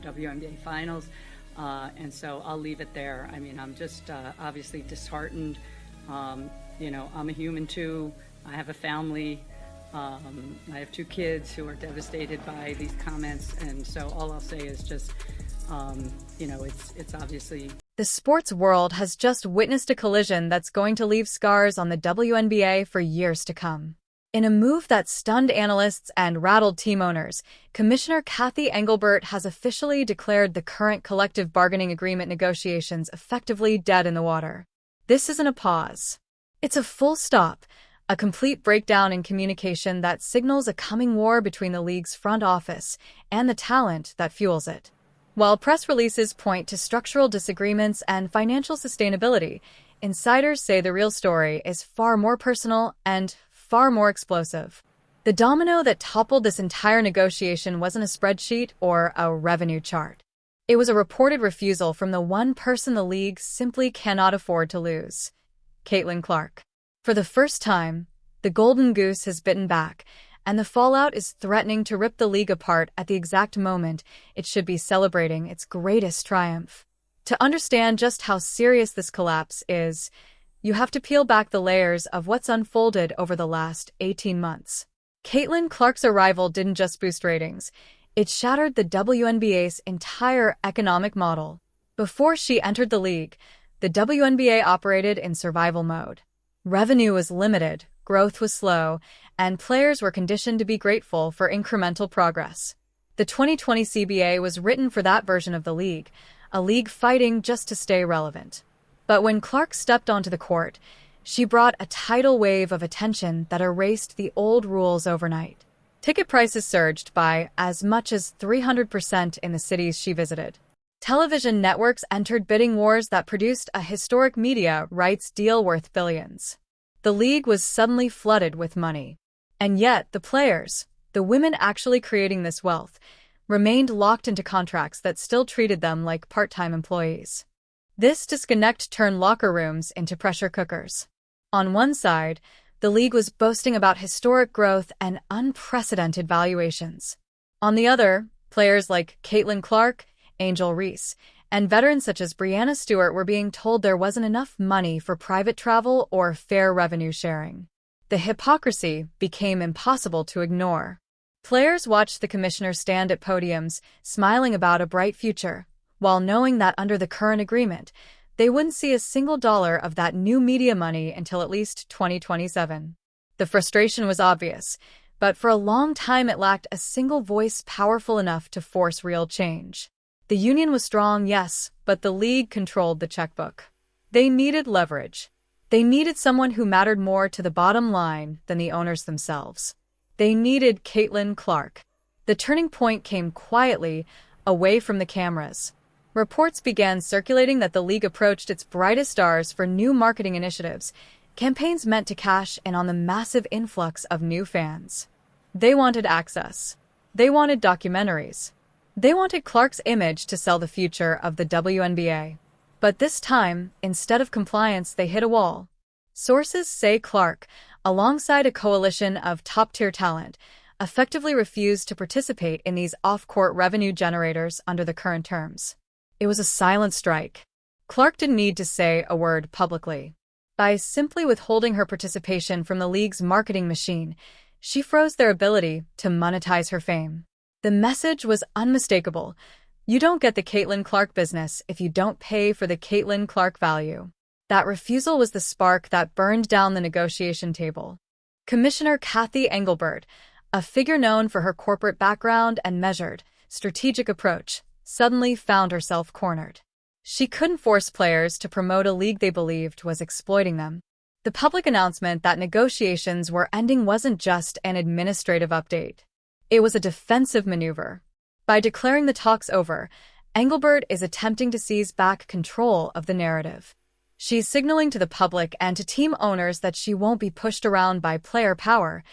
WNBA Finals. And so I'll leave it there. I mean, I'm just obviously disheartened. I'm a human too. I have a family. I have 2 kids who are devastated by these comments. And so all I'll say is just, it's obviously... The sports world has just witnessed a collision that's going to leave scars on the WNBA for years to come. In a move that stunned analysts and rattled team owners, Commissioner Cathy Engelbert has officially declared the current collective bargaining agreement negotiations effectively dead in the water. This isn't a pause. It's a full stop, a complete breakdown in communication that signals a coming war between the league's front office and the talent that fuels it. While press releases point to structural disagreements and financial sustainability, insiders say the real story is far more personal and far more explosive. The domino that toppled this entire negotiation wasn't a spreadsheet or a revenue chart. It was a reported refusal from the one person the league simply cannot afford to lose: Cait Clark. For the first time, the golden goose has bitten back, and the fallout is threatening to rip the league apart at the exact moment it should be celebrating its greatest triumph. To understand just how serious this collapse is, you have to peel back the layers of what's unfolded over the last 18 months. Cait Clark's arrival didn't just boost ratings, it shattered the WNBA's entire economic model. Before she entered the league, the WNBA operated in survival mode. Revenue was limited, growth was slow, and players were conditioned to be grateful for incremental progress. The 2020 CBA was written for that version of the league, a league fighting just to stay relevant. But when Clark stepped onto the court, she brought a tidal wave of attention that erased the old rules overnight. Ticket prices surged by as much as 300% in the cities she visited. Television networks entered bidding wars that produced a historic media rights deal worth billions. The league was suddenly flooded with money. And yet, the players, the women actually creating this wealth, remained locked into contracts that still treated them like part-time employees. This disconnect turned locker rooms into pressure cookers. On one side, the league was boasting about historic growth and unprecedented valuations. On the other, players like Cait Clark, Angel Reese, and veterans such as Breanna Stewart were being told there wasn't enough money for private travel or fair revenue sharing. The hypocrisy became impossible to ignore. Players watched the commissioner stand at podiums, smiling about a bright future, while knowing that under the current agreement, they wouldn't see a single dollar of that new media money until at least 2027. The frustration was obvious, but for a long time it lacked a single voice powerful enough to force real change. The union was strong, yes, but the league controlled the checkbook. They needed leverage. They needed someone who mattered more to the bottom line than the owners themselves. They needed Cait Clark. The turning point came quietly, away from the cameras. Reports began circulating that the league approached its brightest stars for new marketing initiatives, campaigns meant to cash in on the massive influx of new fans. They wanted access. They wanted documentaries. They wanted Clark's image to sell the future of the WNBA. But this time, instead of compliance, they hit a wall. Sources say Clark, alongside a coalition of top-tier talent, effectively refused to participate in these off-court revenue generators under the current terms. It was a silent strike. Clark didn't need to say a word publicly. By simply withholding her participation from the league's marketing machine, she froze their ability to monetize her fame. The message was unmistakable. You don't get the Cait Clark business if you don't pay for the Cait Clark value. That refusal was the spark that burned down the negotiation table. Commissioner Cathy Engelbert, a figure known for her corporate background and measured, strategic approach, suddenly found herself cornered. She couldn't force players to promote a league they believed was exploiting them. The public announcement that negotiations were ending wasn't just an administrative update. It was a defensive maneuver. By declaring the talks over, Engelbert is attempting to seize back control of the narrative. She's signaling to the public and to team owners that she won't be pushed around by player power,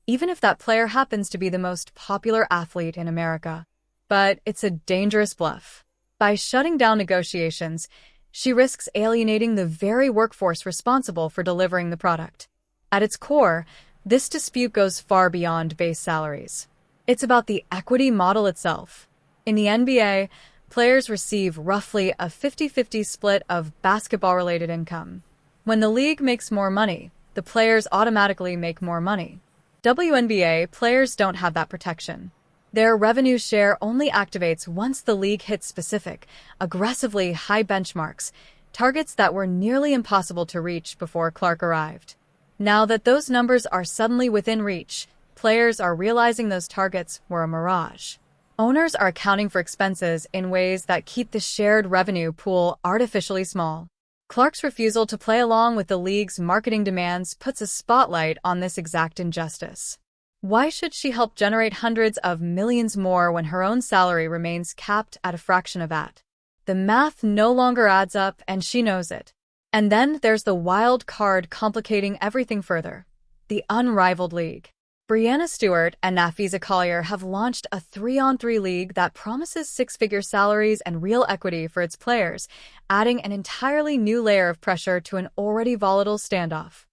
even if that player happens to be the most popular athlete in America. But it's a dangerous bluff. By shutting down negotiations, she risks alienating the very workforce responsible for delivering the product. At its core, this dispute goes far beyond base salaries. It's about the equity model itself. In the NBA, players receive roughly a 50-50 split of basketball-related income. When the league makes more money, the players automatically make more money. WNBA players don't have that protection. Their revenue share only activates once the league hits specific, aggressively high benchmarks, targets that were nearly impossible to reach before Clark arrived. Now that those numbers are suddenly within reach, players are realizing those targets were a mirage. Owners are accounting for expenses in ways that keep the shared revenue pool artificially small. Clark's refusal to play along with the league's marketing demands puts a spotlight on this exact injustice. Why should she help generate hundreds of millions more when her own salary remains capped at a fraction of that? The math no longer adds up, and she knows it. And then there's the wild card complicating everything further: the unrivaled league. Breanna Stewart and Nafisa Collier have launched a 3-on-3 league that promises six-figure salaries and real equity for its players, adding an entirely new layer of pressure to an already volatile standoff.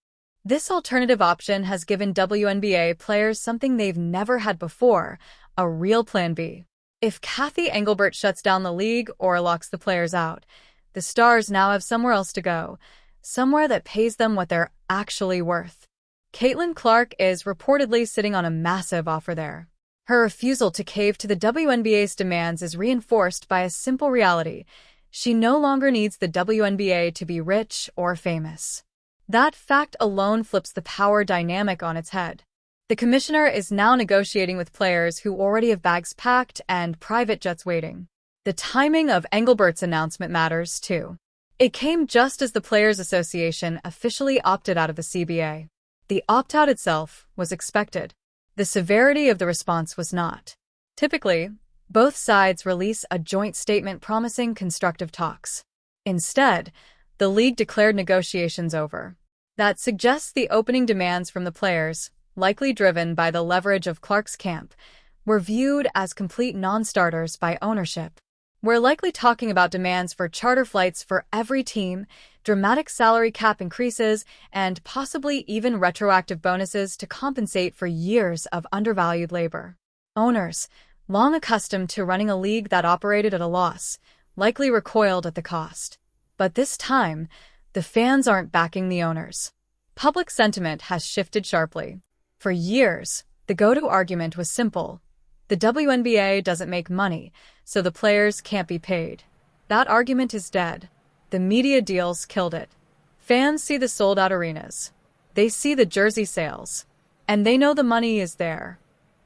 This alternative option has given WNBA players something they've never had before: a real plan B. If Cathy Engelbert shuts down the league or locks the players out, the stars now have somewhere else to go, somewhere that pays them what they're actually worth. Cait Clark is reportedly sitting on a massive offer there. Her refusal to cave to the WNBA's demands is reinforced by a simple reality: she no longer needs the WNBA to be rich or famous. That fact alone flips the power dynamic on its head. The commissioner is now negotiating with players who already have bags packed and private jets waiting. The timing of Engelbert's announcement matters, too. It came just as the Players Association officially opted out of the CBA. The opt-out itself was expected. The severity of the response was not. Typically, both sides release a joint statement promising constructive talks. Instead, the league declared negotiations over. That suggests the opening demands from the players, likely driven by the leverage of Clark's camp, were viewed as complete non-starters by ownership. We're likely talking about demands for charter flights for every team, dramatic salary cap increases, and possibly even retroactive bonuses to compensate for years of undervalued labor. Owners, long accustomed to running a league that operated at a loss, likely recoiled at the cost. But this time, the fans aren't backing the owners. Public sentiment has shifted sharply. For years, the go-to argument was simple: the WNBA doesn't make money, so the players can't be paid. That argument is dead. The media deals killed it. Fans see the sold-out arenas. They see the jersey sales. And they know the money is there.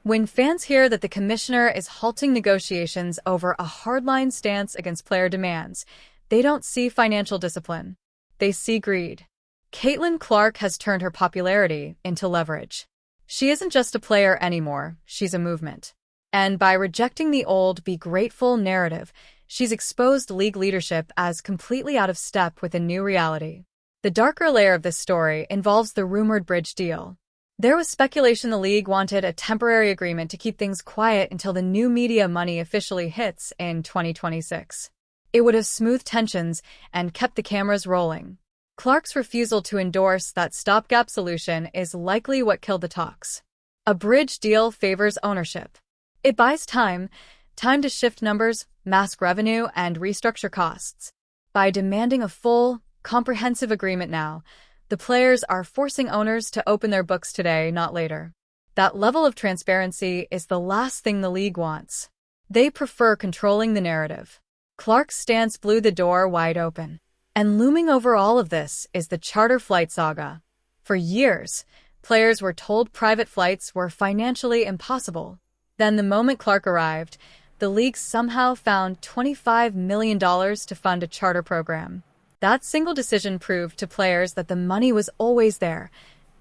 When fans hear that the commissioner is halting negotiations over a hardline stance against player demands, they don't see financial discipline. They see greed. Cait Clark has turned her popularity into leverage. She isn't just a player anymore, she's a movement. And by rejecting the old "be grateful" narrative, she's exposed league leadership as completely out of step with a new reality. The darker layer of this story involves the rumored bridge deal. There was speculation the league wanted a temporary agreement to keep things quiet until the new media money officially hits in 2026. It would have smoothed tensions and kept the cameras rolling. Clark's refusal to endorse that stopgap solution is likely what killed the talks. A bridge deal favors ownership. It buys time to shift numbers, mask revenue, and restructure costs. By demanding a full, comprehensive agreement now, the players are forcing owners to open their books today, not later. That level of transparency is the last thing the league wants. They prefer controlling the narrative. Clark's stance blew the door wide open. And looming over all of this is the charter flight saga. For years, players were told private flights were financially impossible. Then the moment Clark arrived, the league somehow found $25 million to fund a charter program. That single decision proved to players that the money was always there.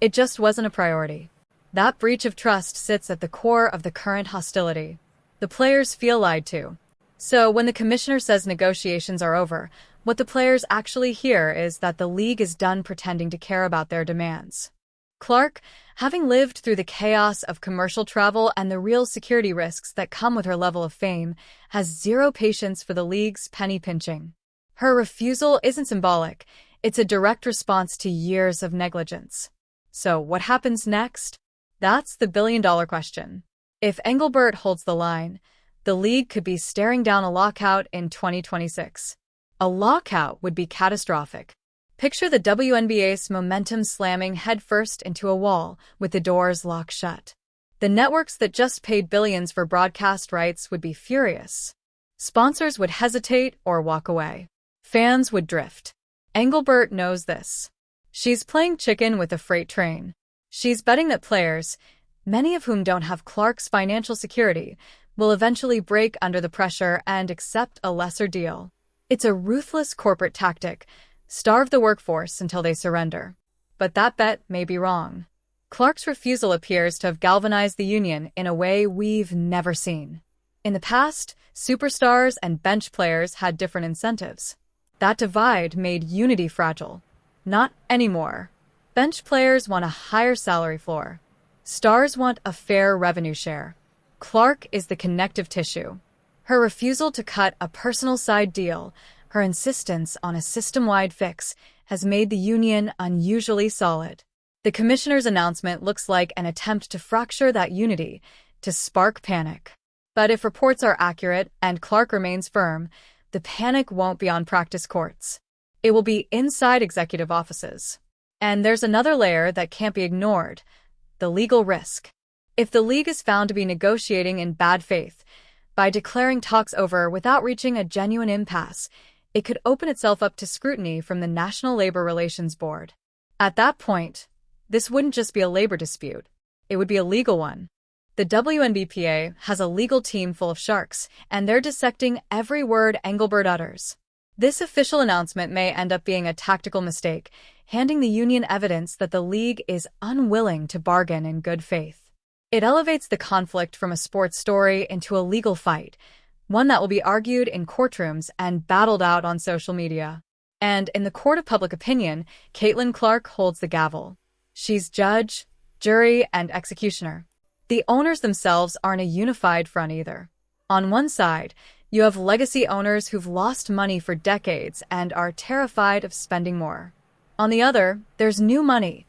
It just wasn't a priority. That breach of trust sits at the core of the current hostility. The players feel lied to. So when the commissioner says negotiations are over, what the players actually hear is that the league is done pretending to care about their demands. Clark, having lived through the chaos of commercial travel and the real security risks that come with her level of fame, has zero patience for the league's penny pinching. Her refusal isn't symbolic, it's a direct response to years of negligence. So what happens next? That's the billion-dollar question. If Engelbert holds the line, The league could be staring down a lockout in 2026. A lockout would be catastrophic. Picture the WNBA's momentum slamming headfirst into a wall with the doors locked shut. The networks that just paid billions for broadcast rights would be furious. Sponsors would hesitate or walk away. Fans would drift. Engelbert knows this. She's playing chicken with a freight train. She's betting that players, many of whom don't have Clark's financial security, will eventually break under the pressure and accept a lesser deal. It's a ruthless corporate tactic. Starve the workforce until they surrender. But that bet may be wrong. Clark's refusal appears to have galvanized the union in a way we've never seen. In the past, superstars and bench players had different incentives. That divide made unity fragile. Not anymore. Bench players want a higher salary floor. Stars want a fair revenue share. Clark is the connective tissue. Her refusal to cut a personal side deal, her insistence on a system-wide fix, has made the union unusually solid. The commissioner's announcement looks like an attempt to fracture that unity, to spark panic. But if reports are accurate and Clark remains firm, the panic won't be on practice courts. It will be inside executive offices. And there's another layer that can't be ignored: the legal risk. If the league is found to be negotiating in bad faith, by declaring talks over without reaching a genuine impasse, it could open itself up to scrutiny from the National Labor Relations Board. At that point, this wouldn't just be a labor dispute, it would be a legal one. The WNBPA has a legal team full of sharks, and they're dissecting every word Engelbert utters. This official announcement may end up being a tactical mistake, handing the union evidence that the league is unwilling to bargain in good faith. It elevates the conflict from a sports story into a legal fight, one that will be argued in courtrooms and battled out on social media. And in the court of public opinion, Cait Clark holds the gavel. She's judge, jury, and executioner. The owners themselves aren't a unified front either. On one side, you have legacy owners who've lost money for decades and are terrified of spending more. On the other, there's new money.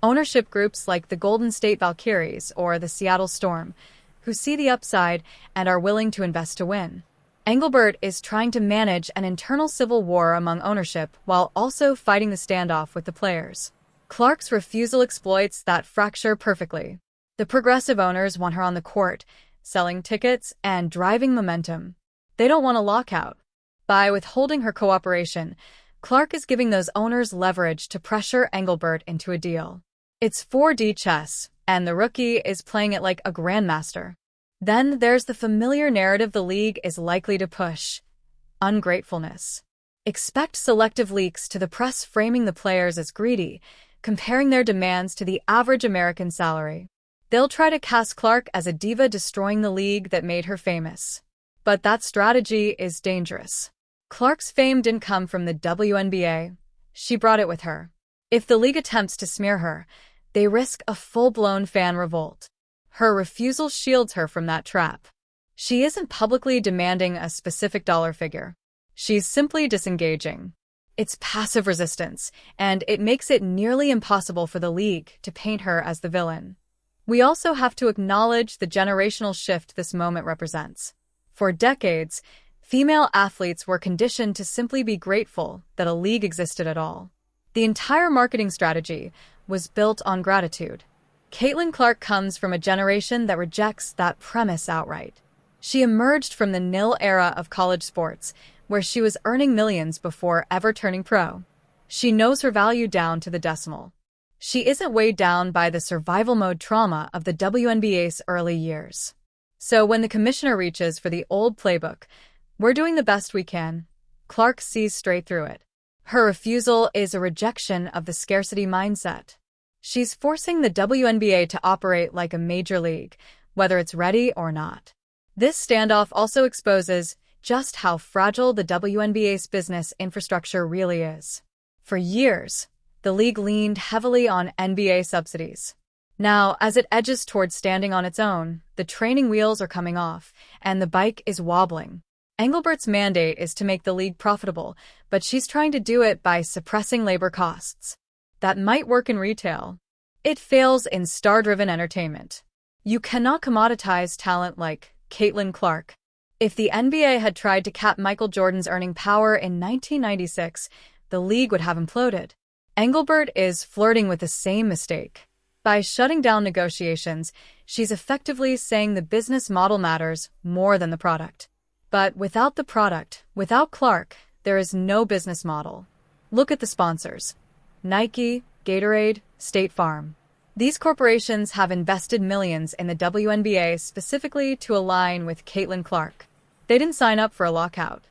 Ownership groups like the Golden State Valkyries or the Seattle Storm, who see the upside and are willing to invest to win. Engelbert is trying to manage an internal civil war among ownership while also fighting the standoff with the players. Clark's refusal exploits that fracture perfectly. The progressive owners want her on the court, selling tickets and driving momentum. They don't want a lockout. By withholding her cooperation, Clark is giving those owners leverage to pressure Engelbert into a deal. It's 4D chess, and the rookie is playing it like a grandmaster. Then there's the familiar narrative the league is likely to push: ungratefulness. Expect selective leaks to the press framing the players as greedy, comparing their demands to the average American salary. They'll try to cast Clark as a diva destroying the league that made her famous. But that strategy is dangerous. Clark's fame didn't come from the WNBA. She brought it with her. If the league attempts to smear her, they risk a full-blown fan revolt. Her refusal shields her from that trap. She isn't publicly demanding a specific dollar figure. She's simply disengaging. It's passive resistance, and it makes it nearly impossible for the league to paint her as the villain. We also have to acknowledge the generational shift this moment represents. For decades, female athletes were conditioned to simply be grateful that a league existed at all. The entire marketing strategy was built on gratitude. Cait Clark comes from a generation that rejects that premise outright. She emerged from the nil era of college sports, where she was earning millions before ever turning pro. She knows her value down to the decimal. She isn't weighed down by the survival mode trauma of the WNBA's early years. So when the commissioner reaches for the old playbook, "We're doing the best we can," Clark sees straight through it. Her refusal is a rejection of the scarcity mindset. She's forcing the WNBA to operate like a major league, whether it's ready or not. This standoff also exposes just how fragile the WNBA's business infrastructure really is. For years, the league leaned heavily on NBA subsidies. Now, as it edges towards standing on its own, the training wheels are coming off, and the bike is wobbling. Engelbert's mandate is to make the league profitable, but she's trying to do it by suppressing labor costs. That might work in retail. It fails in star-driven entertainment. You cannot commoditize talent like Cait Clark. If the NBA had tried to cap Michael Jordan's earning power in 1996, the league would have imploded. Engelbert is flirting with the same mistake. By shutting down negotiations, she's effectively saying the business model matters more than the product. But without the product, without Clark, there is no business model. Look at the sponsors: Nike, Gatorade, State Farm. These corporations have invested millions in the WNBA specifically to align with Cait Clark. They didn't sign up for a lockout.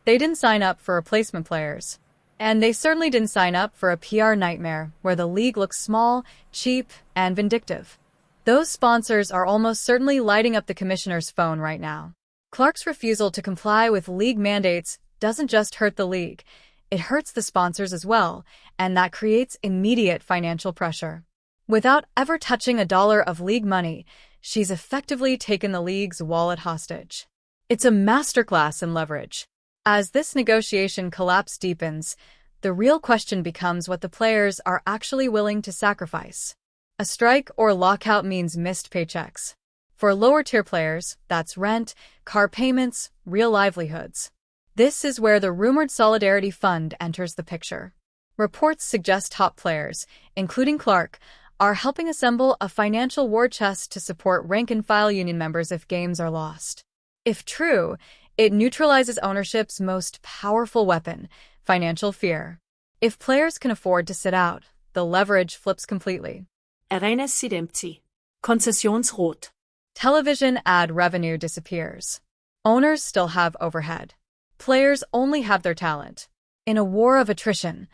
They didn't sign up for replacement players. And they certainly didn't sign up for a PR nightmare where the league looks small, cheap, and vindictive. Those sponsors are almost certainly lighting up the commissioner's phone right now. Clark's refusal to comply with league mandates doesn't just hurt the league, it hurts the sponsors as well, and that creates immediate financial pressure. Without ever touching a dollar of league money, she's effectively taken the league's wallet hostage. It's a masterclass in leverage. As this negotiation collapse deepens, the real question becomes what the players are actually willing to sacrifice. A strike or lockout means missed paychecks. For lower-tier players, that's rent, car payments, real livelihoods. This is where the rumored Solidarity Fund enters the picture. Reports suggest top players, including Clark, are helping assemble a financial war chest to support rank-and-file union members if games are lost. If true, it neutralizes ownership's most powerful weapon, financial fear. If players can afford to sit out, the leverage flips completely. Residempti. Konzessionsrot. Television ad revenue disappears. Owners still have overhead. Players only have their talent. In a war of attrition,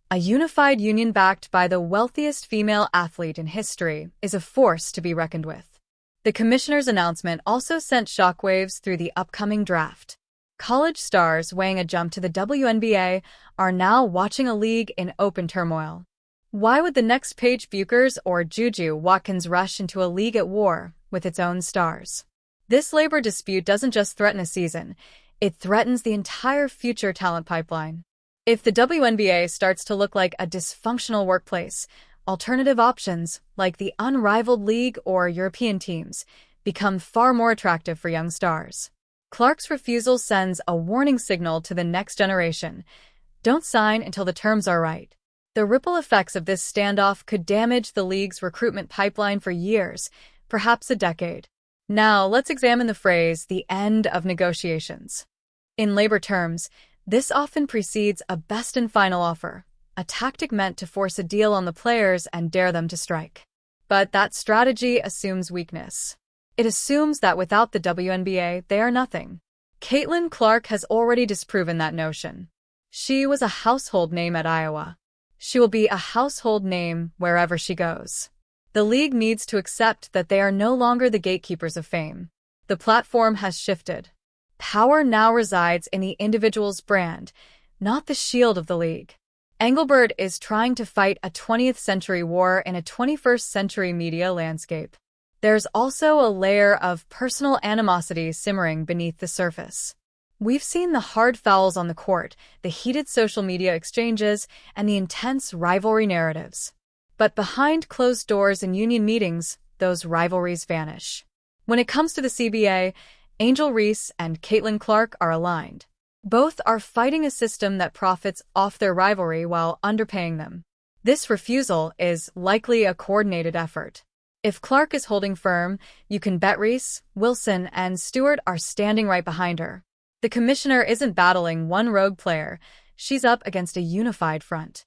a unified union backed by the wealthiest female athlete in history is a force to be reckoned with. The commissioner's announcement also sent shockwaves through the upcoming draft. College stars weighing a jump to the WNBA are now watching a league in open turmoil. Why would the next Paige Buchers or Juju Watkins rush into a league at war with its own stars? This labor dispute doesn't just threaten a season, it threatens the entire future talent pipeline. If the WNBA starts to look like a dysfunctional workplace, alternative options, like the unrivaled league or European teams, become far more attractive for young stars. Clark's refusal sends a warning signal to the next generation. Don't sign until the terms are right. The ripple effects of this standoff could damage the league's recruitment pipeline for years, perhaps a decade. Now, let's examine the phrase, the end of negotiations. In labor terms, this often precedes a best and final offer, a tactic meant to force a deal on the players and dare them to strike. But that strategy assumes weakness. It assumes that without the WNBA, they are nothing. Cait Clark has already disproven that notion. She was a household name at Iowa. She will be a household name wherever she goes. The league needs to accept that they are no longer the gatekeepers of fame. The platform has shifted. Power now resides in the individual's brand, not the shield of the league. Engelbert is trying to fight a 20th century war in a 21st century media landscape. There's also a layer of personal animosity simmering beneath the surface. We've seen the hard fouls on the court, the heated social media exchanges, and the intense rivalry narratives. But behind closed doors in union meetings, those rivalries vanish. When it comes to the CBA, Angel Reese and Cait Clark are aligned. Both are fighting a system that profits off their rivalry while underpaying them. This refusal is likely a coordinated effort. If Clark is holding firm, you can bet Reese, Wilson, and Stewart are standing right behind her. The commissioner isn't battling one rogue player, she's up against a unified front.